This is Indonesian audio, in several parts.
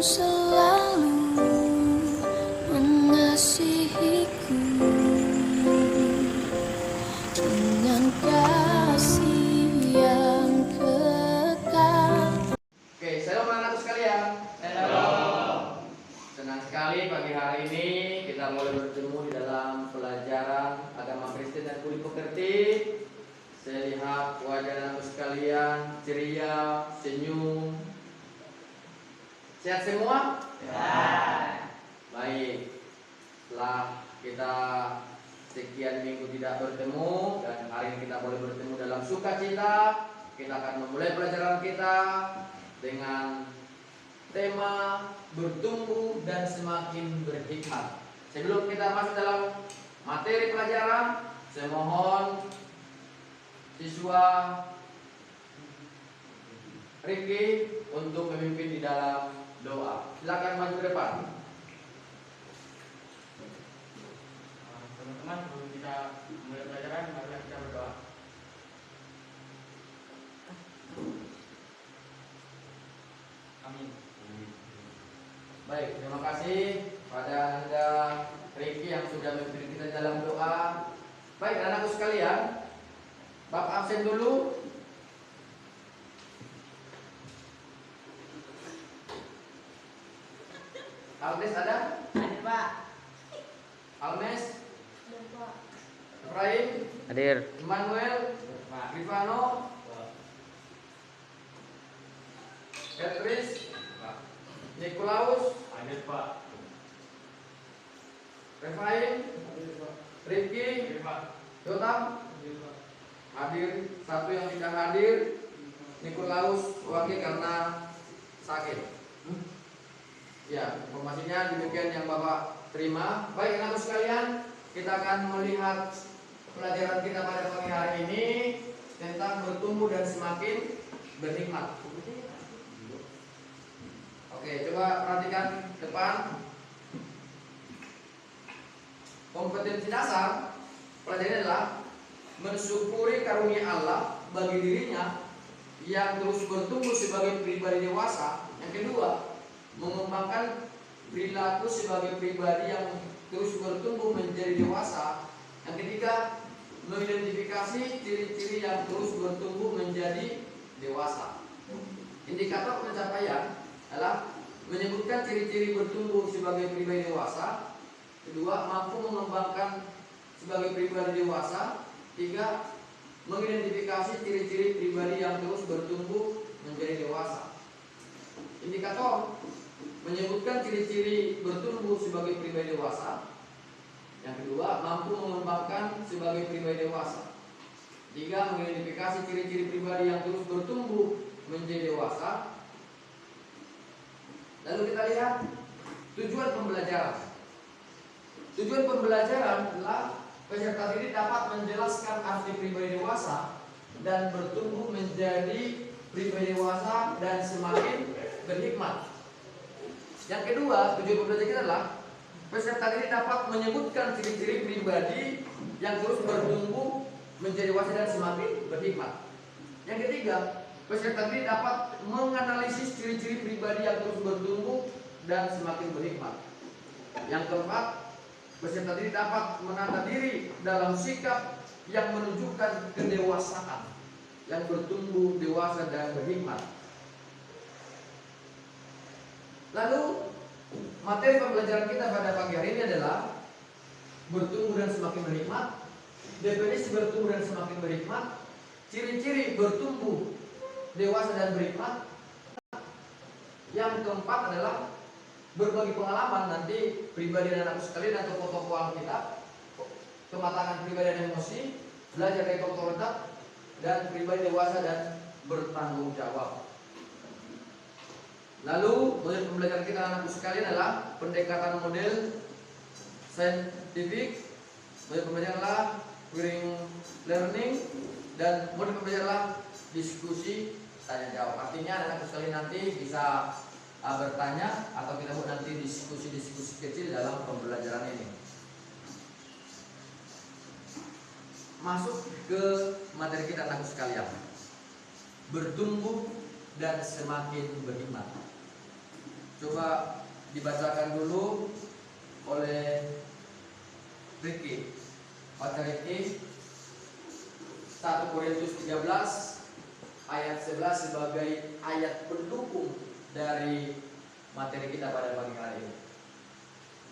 selalu mengasihiku dengan kasih yang kekal. Oke, shalom anak-anakku sekalian. Shalom. Senang sekali pagi hari ini kita mulai bertemu di dalam pelajaran agama Kristen dan budi pekerti. Saya lihat wajah anak-anakku sekalian ceria, senyum. Sehat semua? Ya. Baik. Setelah kita sekian minggu tidak bertemu dan hari ini kita boleh bertemu dalam sukacita, kita akan memulai pelajaran kita dengan tema bertumbuh dan semakin berhikmat. Sebelum kita masuk dalam materi pelajaran, saya mohon siswa Ricky untuk memimpin di dalam doa. Silakan maju ke depan. Teman-teman, sebelum kita mulai pelajaran, mari kita berdoa. Amin. Baik, terima kasih pada Anda Ricky yang sudah memimpin kita dalam doa. Baik, anak-anakku sekalian, Bapak absen dulu. Almes ada? Hadir, Pak. Almes? Ibrahim? Hadir. Immanuel? Pak. Rifano? Petris? Pak. Nikolaus? Hadir, Pak. Refaim? Rifki? Hadir, Pak. Yotam? Hadir. Satu yang tidak hadir, Nikolaus wakil karena sakit. Ya, informasinya demikian yang Bapak terima. Baik, anak-anak sekalian, kita akan melihat pelajaran kita pada pagi hari ini tentang bertumbuh dan semakin berhikmat. Oke, coba perhatikan depan. Kompetensi dasar pelajaran adalah mensyukuri karunia Allah bagi dirinya yang terus bertumbuh sebagai pribadi dewasa. Yang kedua, mengembangkan perilaku sebagai pribadi yang terus bertumbuh menjadi dewasa. Yang ketiga, mengidentifikasi ciri-ciri yang terus bertumbuh menjadi dewasa. Indikator pencapaian adalah menyebutkan ciri-ciri bertumbuh sebagai pribadi dewasa. Kedua, mampu mengembangkan sebagai pribadi dewasa. Tiga, mengidentifikasi ciri-ciri pribadi yang terus bertumbuh menjadi dewasa. Indikator menyebutkan ciri-ciri bertumbuh sebagai pribadi dewasa. Yang kedua, mampu mengembangkan sebagai pribadi dewasa. Tiga, mengidentifikasi ciri-ciri pribadi yang terus bertumbuh menjadi dewasa. Lalu kita lihat tujuan pembelajaran. Tujuan pembelajaran adalah peserta didik dapat menjelaskan arti pribadi dewasa dan bertumbuh menjadi pribadi dewasa dan semakin berhikmat. Yang kedua, tujuan pembelajaran kita adalah peserta didik dapat menyebutkan ciri-ciri pribadi yang terus bertumbuh menjadi dewasa dan semakin berhikmat. Yang ketiga, peserta didik dapat menganalisis ciri-ciri pribadi yang terus bertumbuh dan semakin berhikmat. Yang keempat, peserta didik dapat menata diri dalam sikap yang menunjukkan kedewasaan yang bertumbuh dewasa dan berhikmat. Lalu materi pembelajaran kita pada pagi hari ini adalah bertumbuh dan semakin berhikmat. Definisi bertumbuh dan semakin berhikmat. Ciri-ciri bertumbuh dewasa dan berhikmat. Yang keempat adalah berbagi pengalaman nanti pribadi dan anakku sekalian dan tokoh-tokoh Alkitab, kematangan pribadi dan emosi, belajar dari otoritas dan pribadi dewasa dan bertanggung jawab. Lalu model pembelajaran kita anakku sekalian adalah pendekatan model saintifik, model pembelajaran adalah peering learning, dan model pembelajaran adalah diskusi tanya jawab. Artinya anakku sekalian nanti bisa bertanya atau kita buat nanti diskusi-diskusi kecil dalam pembelajaran ini. Masuk ke materi kita anakku sekalian. Bertumbuh dan semakin berhikmat. Coba dibacakan dulu oleh Ricky. Baca Ricky 1 Korintus 13 ayat 11 sebagai ayat pendukung dari materi kita pada pagi hari ini.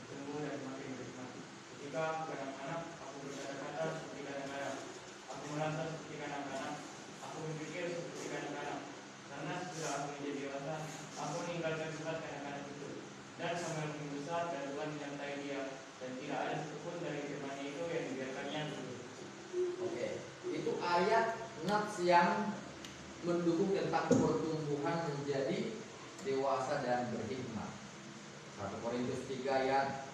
Tumbuh dan makin berkembang. Ketika kanak-kanak, aku berkata-kata seperti kanak-kanak. Aku merasa seperti kanak-kanak. Aku berpikir seperti kanak-kanak. Karena setelah aku menjadi dewasa, aku meninggalkan sifat kanak-kanak itu. Dan sama yang lebih besar dan Tuhan menyertai dia. Dan tidak ada satupun dari firman-Nya itu yang dibiarkannya dulu. Oke, itu ayat nats yang mendukung tentang pertumbuhan menjadi dewasa dan berhikmat. 1 Korintus 3 ayat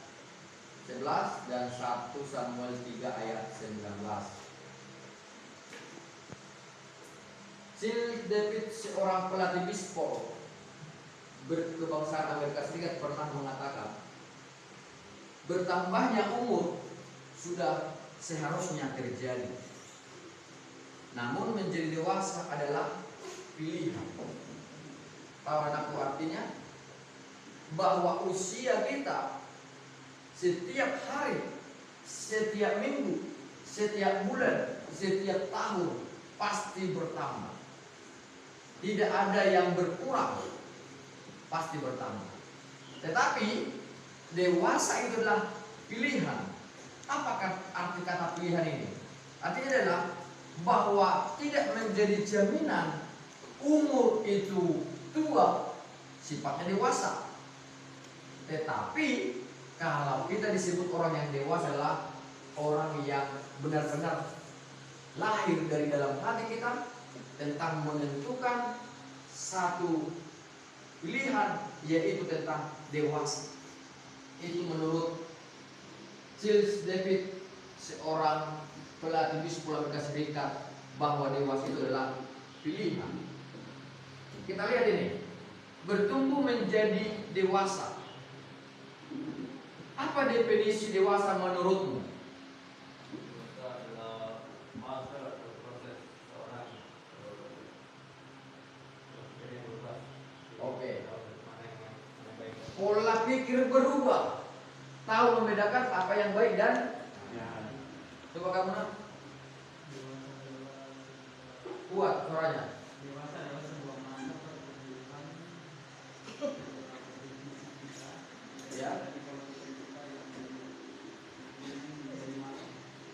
11 dan 1 Samuel 3 ayat 19. Philip David, seorang pelatih bisbol berkebangsaan Amerika Serikat, pernah mengatakan, bertambahnya umur sudah seharusnya terjadi, namun menjadi dewasa adalah pilihan. Tahu anakku artinya? Bahwa usia kita setiap hari, setiap minggu, setiap bulan, setiap tahun pasti bertambah. Tidak ada yang berkurang, pasti bertambah. Tetapi dewasa itu adalah pilihan. Apakah arti kata pilihan ini? Artinya adalah bahwa tidak menjadi jaminan umur itu tua, sifatnya dewasa. Tetapi kalau kita disebut orang yang dewasa adalah orang yang benar-benar lahir dari dalam hati kita tentang menentukan satu pilihan, yaitu tentang dewasa. Itu menurut Philip David, seorang pelatih bisbol Amerika Serikat, bahwa dewasa itu adalah pilihan. Kita lihat ini, bertumbuh menjadi dewasa. Apa definisi dewasa menurutmu? Oke. Pola pikir berubah, tahu membedakan apa yang baik dan coba kamu nak kuat suaranya. Dewasa adalah sebuah masa pertumbuhan. Ya.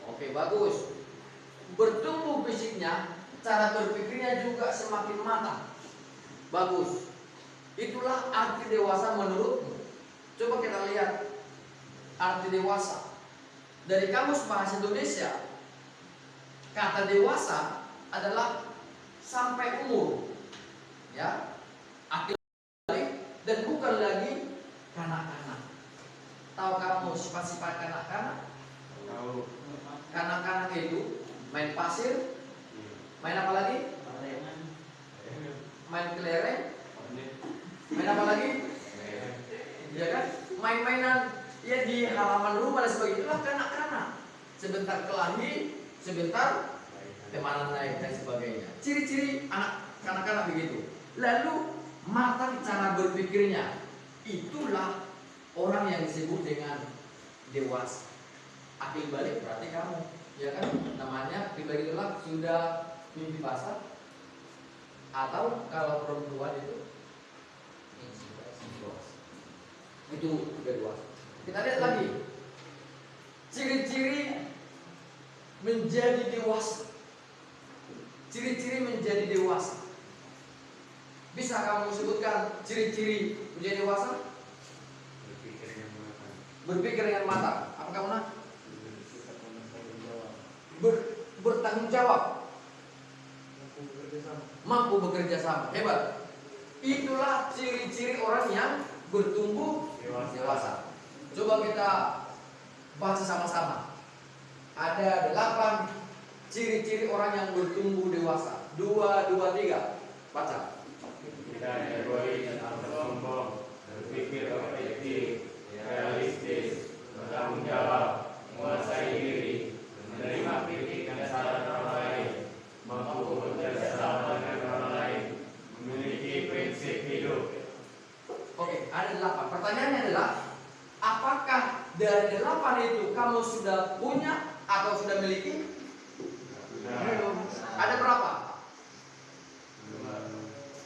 Oke, bagus. Bertumbuh fisiknya, cara berpikirnya juga semakin matang. Bagus. Itulah arti dewasa menurutmu. Coba kita lihat arti dewasa dari Kamus Bahasa Indonesia. Kata dewasa adalah sampai umur, ya, akil balik, dan bukan lagi kanak-kanak. Tahu kamu sifat-sifat kanak-kanak? Tahu. Kanak-kanak itu main pasir, main apa lagi? Main kelereng, main apa lagi? Ya kan? Main-mainan ya di halaman rumah dan sebagainya. Itulah kanak-kanak. Sebentar kelahi, sebentar temanan naik dan sebagainya. Ciri-ciri anak kanak-kanak begitu. Lalu matang cara berpikirnya. Itulah orang yang disebut dengan dewasa. Akil balik berarti kamu, ya kan? Namanya akil balik itulah sudah mimpi basah, atau kalau perempuan itu itu juga dewasa. Kita lihat lagi ciri-ciri menjadi dewasa. Ciri-ciri menjadi dewasa. Bisa kamu sebutkan ciri-ciri menjadi dewasa? Berpikir dengan matang. Apa kamu nak? Bertanggung jawab. Mampu bekerja sama. Hebat. Itulah ciri-ciri orang yang bertumbuh dewasa. Coba kita baca sama-sama. Ada 8 ciri-ciri orang yang bertumbuh dewasa. 2, 2, 3. Baca. Tidak egois atau sombong, berpikir objektif, realistis, bertanggung jawab, menguasai diri, menerima kritik dan saran orang lain, mampu bekerja sama dengan orang lain, memiliki prinsip hidup. Oke. ada 8. Pertanyaannya adalah, apakah dari 8 itu kamu sudah punya atau sudah miliki? Belum. Ada berapa?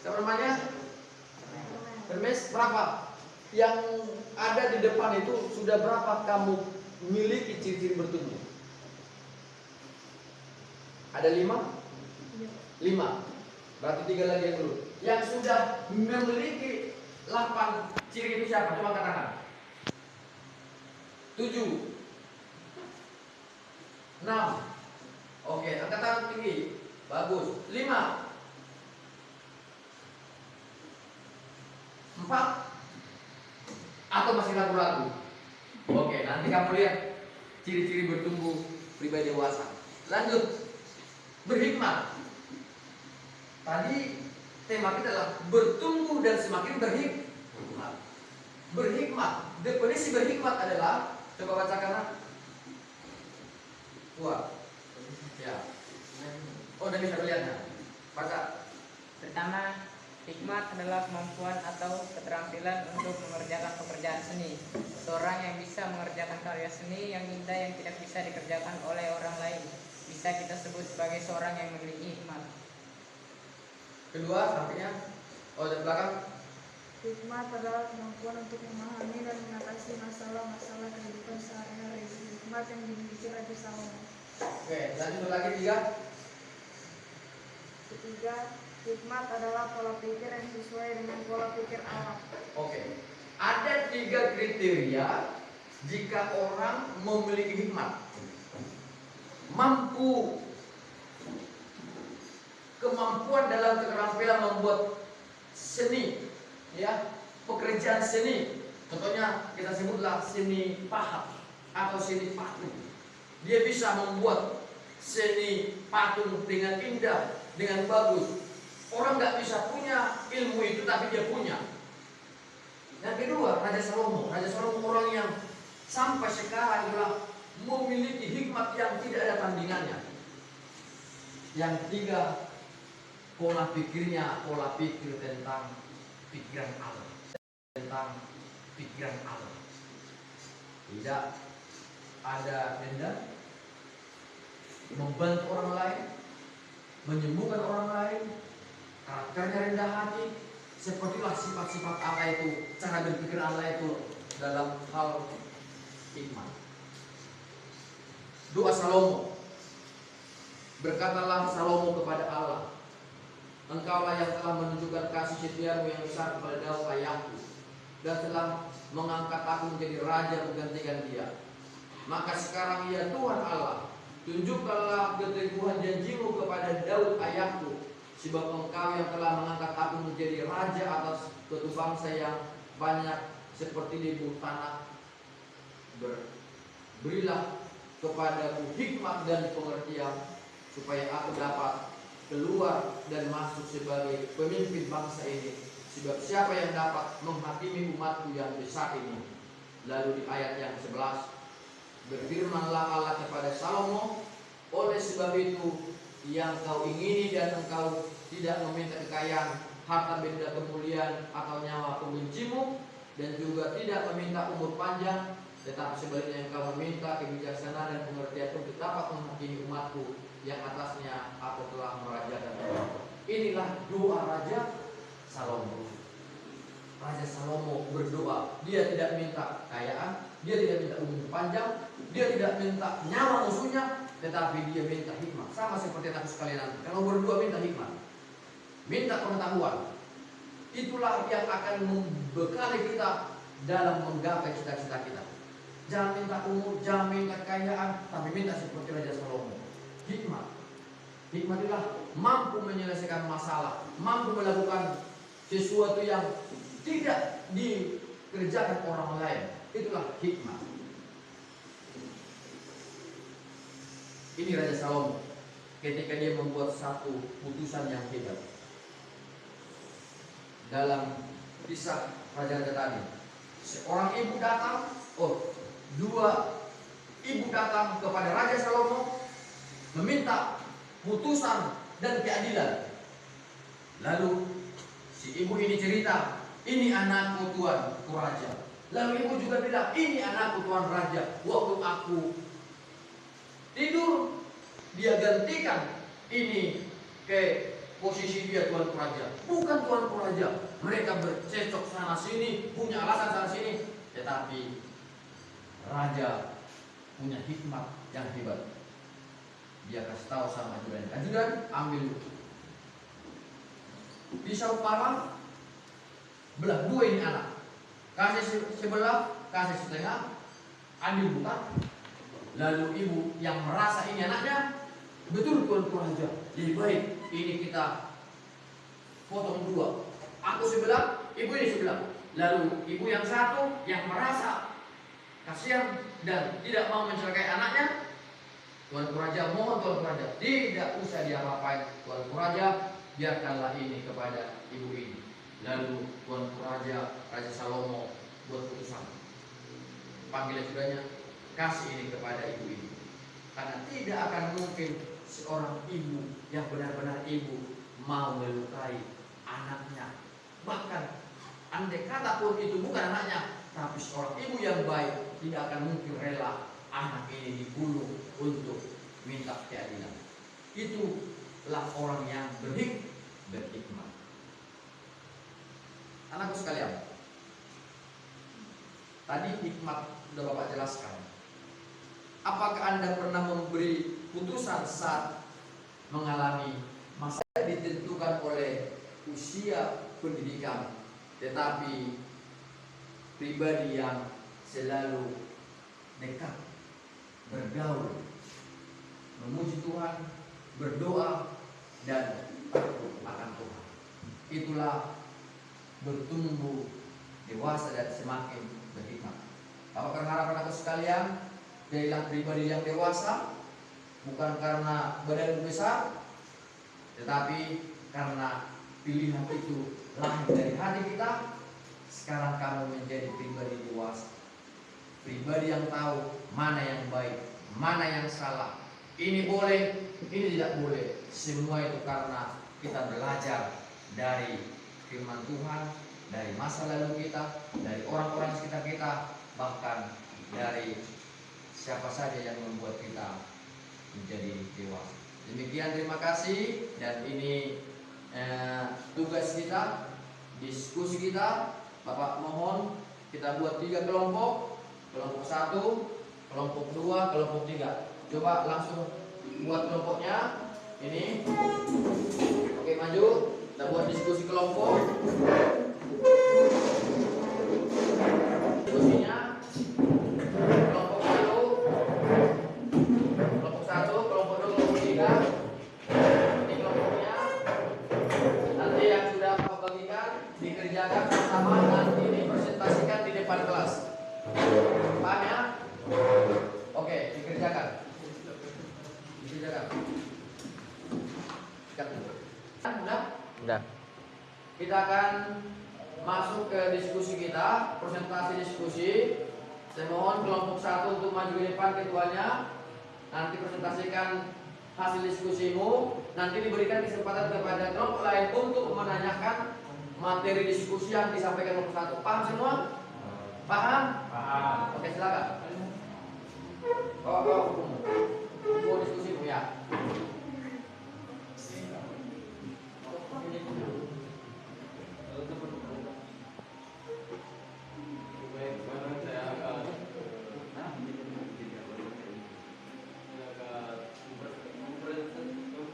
Siapa namanya? Hermes, berapa? Yang ada di depan itu sudah berapa kamu miliki ciri-ciri bertumbuh? Ada 5? 5. Berarti 3 lagi yang dulu. Yang sudah memiliki 8 ciri itu siapa? Coba katakan. 7. 6. Oke, angkat tangan tinggi. Bagus. 5. 4. Atau masih ragu-ragu? Oke, nanti kamu lihat ciri-ciri bertumbuh pribadi dewasa. Lanjut. Berhikmat. Tadi tema kita adalah bertumbuh dan semakin berhikmat. Berhikmat. Definisi berhikmat adalah, coba bacakan. Kuat. Ya. Oh, udah bisa melihatnya. Baca. Pertama, hikmat adalah kemampuan atau keterampilan untuk mengerjakan pekerjaan seni. Seorang yang bisa mengerjakan karya seni yang indah yang tidak bisa dikerjakan oleh orang lain bisa kita sebut sebagai seorang yang memiliki hikmat. Kedua, sampingnya. Oh, di belakang. Hikmat adalah kemampuan untuk memahami dan mengatasi masalah-masalah kehidupan sehari-hari. Hikmat yang dimiliki Raja Salomo. Oke, lanjut lagi 3. Ketiga, hikmat adalah pola pikir yang sesuai dengan pola pikir Allah. Oke. Ada 3 kriteria jika orang memiliki hikmat. Kemampuan dalam keterampilan membuat seni, ya, pekerjaan seni. Contohnya kita sebutlah seni pahat atau seni patung. Dia bisa membuat seni patung dengan indah, dengan bagus. Orang nggak bisa punya ilmu itu, tapi dia punya. Yang kedua, Raja Salomo. Raja Salomo orang yang sampai sekarang adalah memiliki hikmat yang tidak ada tandingannya. Yang ketiga, pola pikirnya, pola pikir tentang pikiran Allah. Tentang pikiran Allah. Tidak ada dendam, membantu orang lain, menyembuhkan orang lain, karakternya rendah hati. Sepertilah sifat-sifat Allah itu, cara berpikir Allah itu dalam hal hikmat. Doa Salomo. Berkatalah Salomo kepada Allah, Engkaulah yang telah menunjukkan kasih setiamu yang besar kepada Daud ayahku, dan telah mengangkat aku menjadi raja menggantikan dia. Maka sekarang ya Tuhan Allah, tunjukkanlah keteguhan janjimu kepada Daud ayahku, sebab Engkau yang telah mengangkat aku menjadi raja atas suatu bangsa yang banyak seperti di bumi tanah. Berilah kepadaku hikmat dan pengertian, supaya aku dapat keluar dan masuk sebagai pemimpin bangsa ini. Sebab siapa yang dapat menghakimi umatku yang besar ini? Lalu di ayat yang 11, berfirmanlah Allah kepada Salomo, oleh sebab itu yang kau ingini dan engkau tidak meminta kekayaan, harta benda, kemuliaan atau nyawa pembencimu, dan juga tidak meminta umur panjang, tetapi sebaliknya engkau meminta kebijaksanaan dan pengertian untuk dapat menghakimi umatku yang atasnya aku telah merajakan. Inilah doa Raja Salomo. Raja Salomo berdoa, dia tidak minta kekayaan, dia tidak minta umur panjang, dia tidak minta nyawa musuhnya, tetapi dia minta hikmat. Sama seperti aku sekalian nanti. Kalau berdoa minta hikmat, minta pengetahuan. Itulah yang akan membekali kita dalam menggapai cita-cita kita. Jangan minta umur, jangan minta kekayaan, tapi minta seperti Raja Salomo. Hikmat. Hikmat itulah mampu menyelesaikan masalah, mampu melakukan sesuatu yang tidak dikerjakan orang lain. Itulah hikmat. Ini Raja Salomo ketika dia membuat satu putusan yang hebat dalam kisah raja-raja tadi. Seorang ibu datang, dua ibu datang kepada Raja Salomo meminta putusan dan keadilan. Lalu si ibu ini cerita ini anakku tuanku raja. Lalu ibu juga bilang, ini anakku tuan raja. Waktu aku tidur, dia gantikan ini ke posisi dia tuanku raja. Bukan tuanku raja. Mereka bercecok sana sini, punya alasan sana sini. Tetapi raja punya hikmat yang hebat. Dia kasih tahu sama ajudan, ajudan ambil pisau parang, belah dua ini anak, kasih sebelah, kasih setengah, ambil bukan. Lalu ibu yang merasa ini anaknya, betul tuanku raja, lebih baik ini kita potong dua. Aku sebelah, ibu ini sebelah. Lalu ibu yang satu yang merasa kasihan dan tidak mau mencelakai anaknya, tuanku raja, mohon tuanku raja, tidak usah diapa-apain tuanku raja, biarkanlah ini kepada ibu ini. Lalu tuanku raja, Raja Salomo buat putusan, panggil ajudannya, kasih ini kepada ibu ini. Karena tidak akan mungkin seorang ibu yang benar-benar ibu mau melukai anaknya. Bahkan andai kata pun itu bukan anaknya, tapi seorang ibu yang baik tidak akan mungkin rela anak ini dibunuh untuk minta keadilan. Itulah orang yang berhikmat. Anakku sekalian, tadi hikmat sudah Bapak jelaskan. Apakah Anda pernah memberi putusan saat mengalami masalah ditentukan oleh usia pendidikan, tetapi pribadi yang selalu dekat, bergaul, memuji Tuhan, berdoa, dan takut akan Tuhan? Itulah bertumbuh dewasa dan semakin berhikmat. Bapak berharap anakku sekalian jadilah pribadi yang dewasa, bukan karena badan besar, tetapi karena pilihan itu lahir dari hati kita. Sekarang kamu menjadi pribadi dewasa, pribadi yang tahu mana yang baik, mana yang salah, ini boleh, ini tidak boleh. Semua itu karena kita belajar dari firman Tuhan, dari masa lalu kita, dari orang-orang sekitar kita, bahkan dari siapa saja yang membuat kita menjadi dewasa. Demikian, terima kasih. Dan ini tugas kita, diskusi kita. Bapak mohon kita buat 3 kelompok. Kelompok 1, kelompok 2, kelompok 3. Coba langsung buat kelompoknya. Ini. Oke, maju. Kita buat diskusi kelompok. Diskusinya kelompok 1, kelompok 1, kelompok 2, kelompok 3. Ini kelompoknya. Nanti yang sudah Bapak bagikan dikerjakan bersama dan ini presentasikan di depan kelas. Paham ya? Oke, dikerjakan. Dikerjakan. Udah. Kita akan masuk ke diskusi kita, presentasi diskusi. Saya mohon kelompok 1 untuk maju ke depan, ketuanya. Nanti presentasikan hasil diskusimu. Nanti diberikan kesempatan kepada kelompok lain untuk menanyakan materi diskusi yang disampaikan kelompok 1. Paham semua? Paham? Paham. Oke, silakan. Mau diskusimu ya.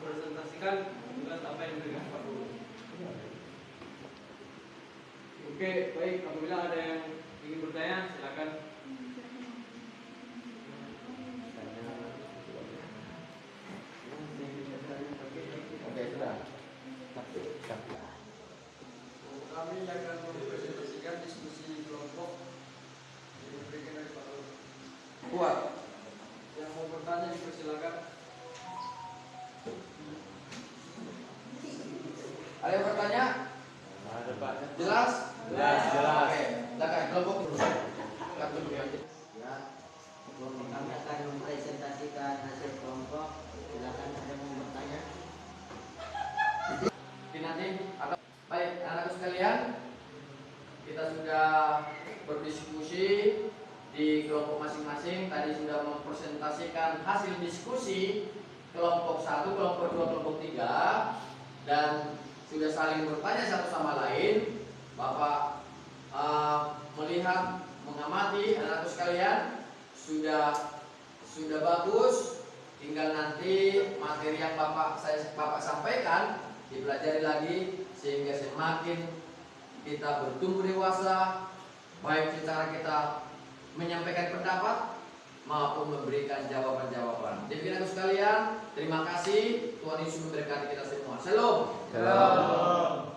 mempresentasikan tugas apa yang diberikan Pak Guru. Oke, baik. Apabila ada yang ingin bertanya, silakan. Oke, sudah. Kami akan mempresentasikan diskusi kelompok yang diberikan oleh Pak Guru. Kuat. Yang mau bertanya dipersilakan. Ada yang bertanya? Ada Pak. Jelas? Jelas. Oke, silakan kelompok dulu. Silakan dulu. Ya, kami akan mempresentasikan hasil kelompok. Silakan ada yang mau bertanya. Nanti atau baik, anak-anak sekalian, kita sudah berdiskusi di kelompok masing-masing. Tadi sudah mempresentasikan hasil diskusi kelompok 1, kelompok 2, kelompok 3, dan sudah saling bertanya satu sama lain. Bapak melihat, mengamati anak-anakku sekalian, sudah bagus. Tinggal nanti materi yang Bapak sampaikan dipelajari lagi sehingga semakin kita bertumbuh dewasa, baik secara kita menyampaikan pendapat maupun memberikan jawaban-jawaban. Jadi anak sekalian, terima kasih. Tuhan Yesus memberkati kita semua. Shalom. Shalom.